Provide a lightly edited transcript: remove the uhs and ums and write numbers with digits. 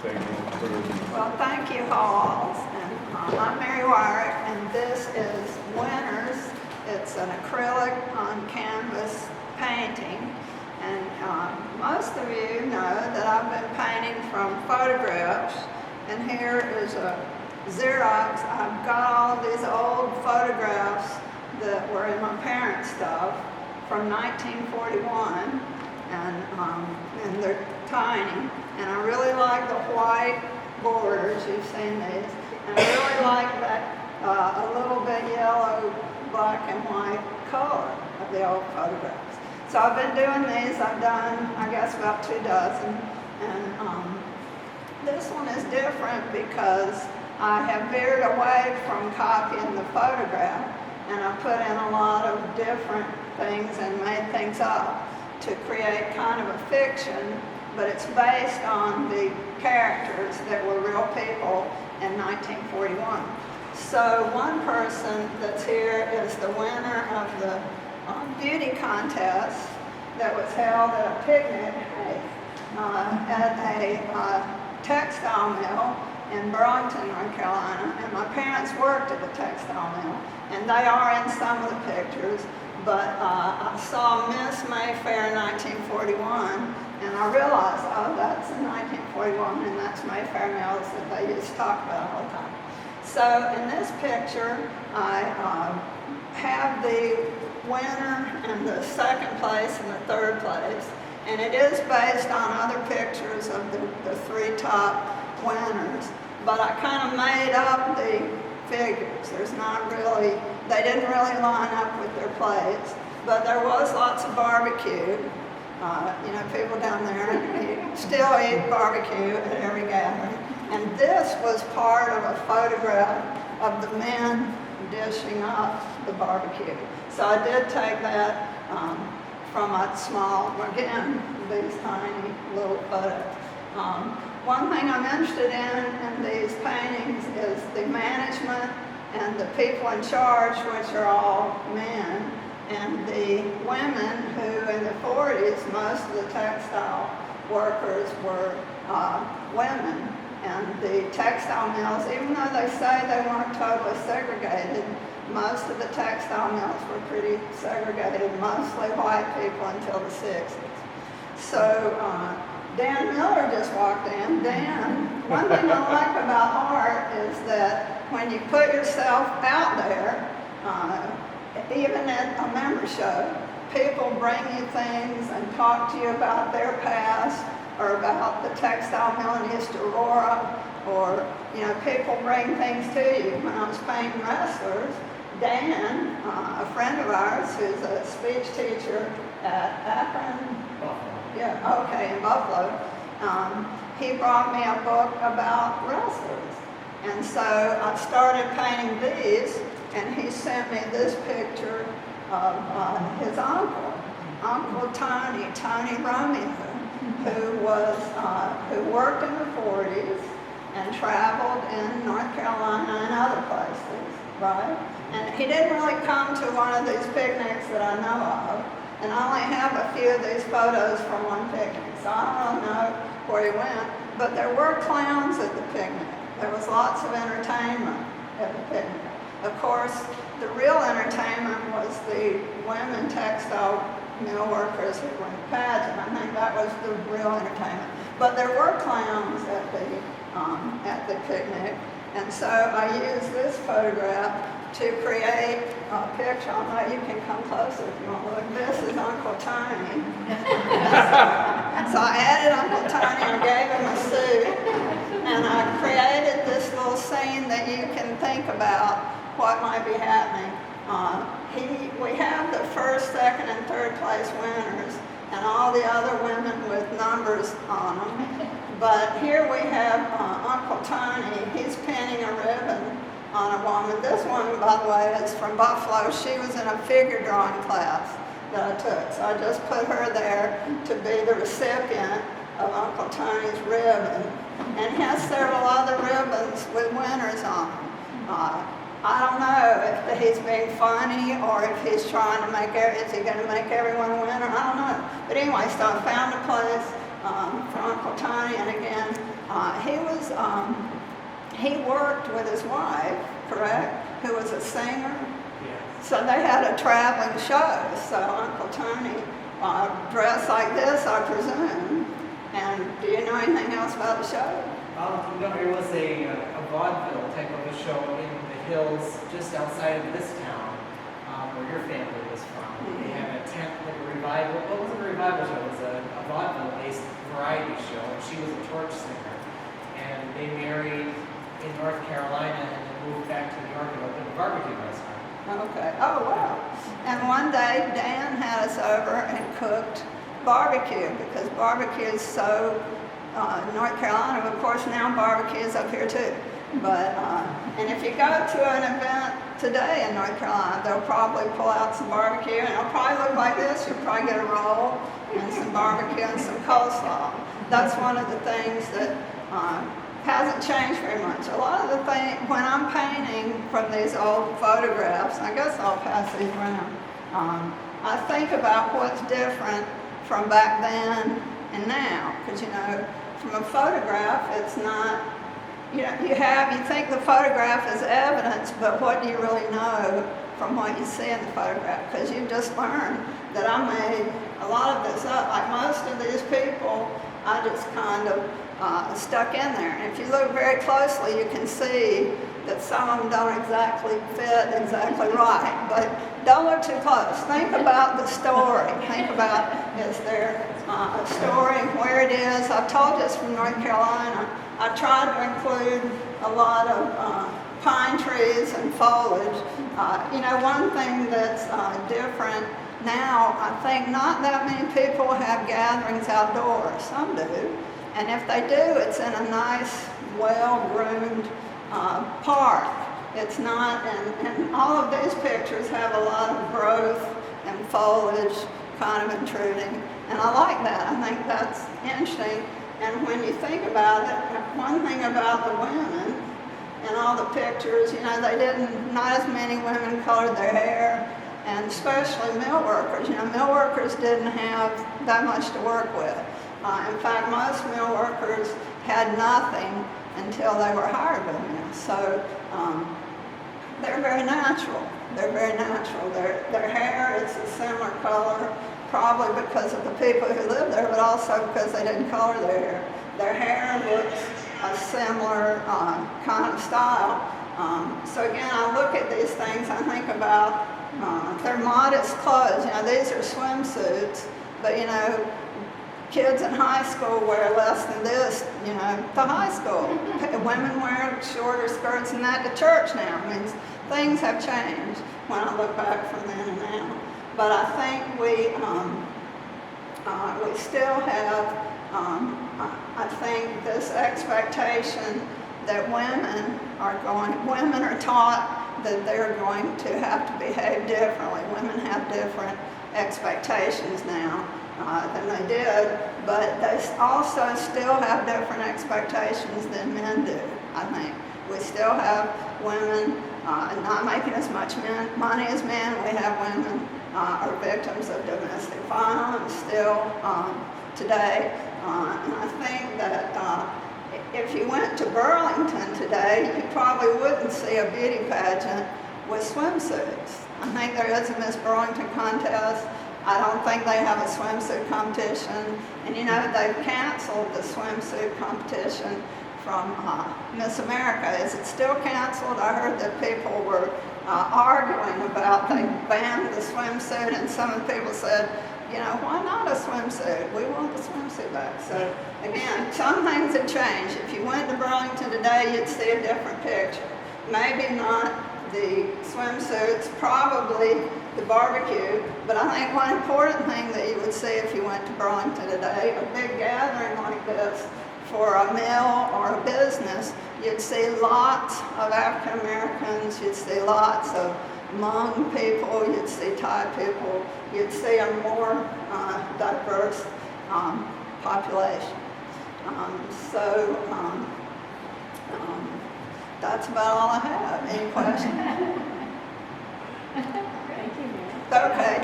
take me through. Well, thank you, Hallwalls. And I'm Mary Wyrick, and this is Winners. It's an acrylic on canvas painting. And most of you know that I've been painting from photographs. And here is a Xerox. I've got all of these old photographs that were in my parents' stuff from 1941. And they're tiny. And I really like the white borders. You've seen these. And I really like that a little bit yellow, black and white color of the old photographs. So I've been doing these. I've done, I guess, about 2 dozen. And this one is different because I have veered away from copying the photograph, and I put in a lot of different things and made things up to create kind of a fiction, but it's based on the characters that were real people in 1941. So one person that's here is the winner of the beauty contest that was held at a picnic at a textile mill in Burlington, North Carolina. And my parents worked at the textile mill, and they are in some of the pictures. But I saw Miss Mayfair in 1941, and I realized, oh, that's in 1941, and that's Mayfair Mills that they used to talk about all the time. So in this picture, I have the winner and the second place and the third place, and it is based on other pictures of the 3 top winners. But I kind of made up the figures. There's not really, they didn't really line up with their plates, but there was lots of barbecue. People down there still eat barbecue at every gathering. And this was part of a photograph of the men dishing up the barbecue. So I did take that from a small, again, these tiny little photos. One thing I'm interested in these paintings is the management and the people in charge, which are all men, and the women who in the 40s, most of the textile workers were women. And the textile mills, even though they say they weren't totally segregated, most of the textile mills were pretty segregated, mostly white people until the 60s. So Dan Miller just walked in. Dan, one thing I like about art is that when you put yourself out there, even at a member show, people bring you things and talk to you about their past or about the textile mill in East Aurora, or people bring things to you. When I was painting wrestlers, Dan, a friend of ours who's a speech teacher at Akron, in Buffalo, he brought me a book about wrestlers. And so I started painting these, and he sent me this picture of his uncle, Uncle Tony Romeo, who worked in the 40s and traveled in North Carolina and other places, right? And he didn't really come to one of these picnics that I know of, and I only have a few of these photos from one picnic, so I don't really know where he went, but there were clowns at the picnic. There was lots of entertainment at the picnic. Of course, the real entertainment was the women textile mill workers who were in the pageant. I think that was the real entertainment. But there were clowns at the picnic, and so I used this photograph to create a picture. I know you can come closer if you want to look. This is Uncle Tony. So I added Uncle Tony and gave him a suit, and I created this little scene that you can think about what might be happening. We have the first, second, and third place winners, and all the other women with numbers on them. But here we have Uncle Tony. He's pinning a ribbon on a woman. This woman, by the way, is from Buffalo. She was in a figure drawing class that I took. So I just put her there to be the recipient of Uncle Tony's ribbon. And he has several other ribbons with winners on them. I don't know if he's being funny or if he's trying to is he going to make everyone a winner? I don't know. But anyway, so I found a place for Uncle Tony, and again, he he worked with his wife, correct, who was a singer. Yeah. So they had a traveling show. So Uncle Tony dressed like this, I presume. And do you know anything else about the show? No, it was a vaudeville type of a show in the hills just outside of this town, where your family was from. Mm-hmm. They had a tent, like a revival. Well, it wasn't a revival show. It was a vaudeville-based variety show, and she was a torch singer. And they married in North Carolina and then moved back to New York and opened a barbecue restaurant. Okay. Oh, wow. And one day, Dan had us over and cooked barbecue, because barbecue is so, North Carolina, of course, now barbecue is up here too. But, and if you go to an event today in North Carolina, they'll probably pull out some barbecue, and it'll probably look like this. You'll probably get a roll and some barbecue and some coleslaw. That's one of the things that hasn't changed very much. A lot of the things, when I'm painting from these old photographs, I guess I'll pass these around, I think about what's different from back then and now. Because, you know, from a photograph, it's not, you think the photograph is evidence, but what do you really know from what you see in the photograph? Because you just learned that I made a lot of this up. Like most of these people, I just kind of stuck in there. And if you look very closely, you can see that some of them don't exactly fit exactly right. But don't look too close. Think about the story. Think about, is there a story, where it is. I've told you it's from North Carolina. I tried to include a lot of pine trees and foliage. One thing that's different now, I think not that many people have gatherings outdoors. Some do. And if they do, it's in a nice, well-groomed park. It's not, and all of these pictures have a lot of growth and foliage kind of intruding. And I like that. I think that's interesting. And when you think about it, one thing about the women in all the pictures, not as many women colored their hair, and especially mill workers. Mill workers didn't have that much to work with. In fact, most mill workers had nothing until they were hired by mill. So they're very natural. They're very natural. Their hair is a similar color, probably because of the people who live there, but also because they didn't color their hair. Their hair looks a similar kind of style. So again, I look at these things, I think about their modest clothes. These are swimsuits, but kids in high school wear less than this, to high school. Women wear shorter skirts than that to church now. I mean, things have changed when I look back from then and now. But I think we still have, I think, this expectation that women are taught that they're going to have to behave differently. Women have different expectations now than they did, but they also still have different expectations than men do, I think. We still have women not making as much money as men. We have women are victims of domestic violence still today. And I think that if you went to Burlington today, you probably wouldn't see a beauty pageant with swimsuits. I think there is a Miss Burlington contest. I don't think they have a swimsuit competition. And they've canceled the swimsuit competition from Miss America. Is it still canceled? I heard that people were arguing about they banned the swimsuit, and some of the people said, why not a swimsuit? We want the swimsuit back. So again, some things have changed. If you went to Burlington today, you'd see a different picture. Maybe not the swimsuits, probably the barbecue, but I think one important thing that you would see if you went to Burlington today, a big gathering like this for a mill or a business, you'd see lots of African Americans, you'd see lots of Hmong people, you'd see Thai people, you'd see a more diverse population. That's about all I have. Any questions? Thank you, Mary. Okay,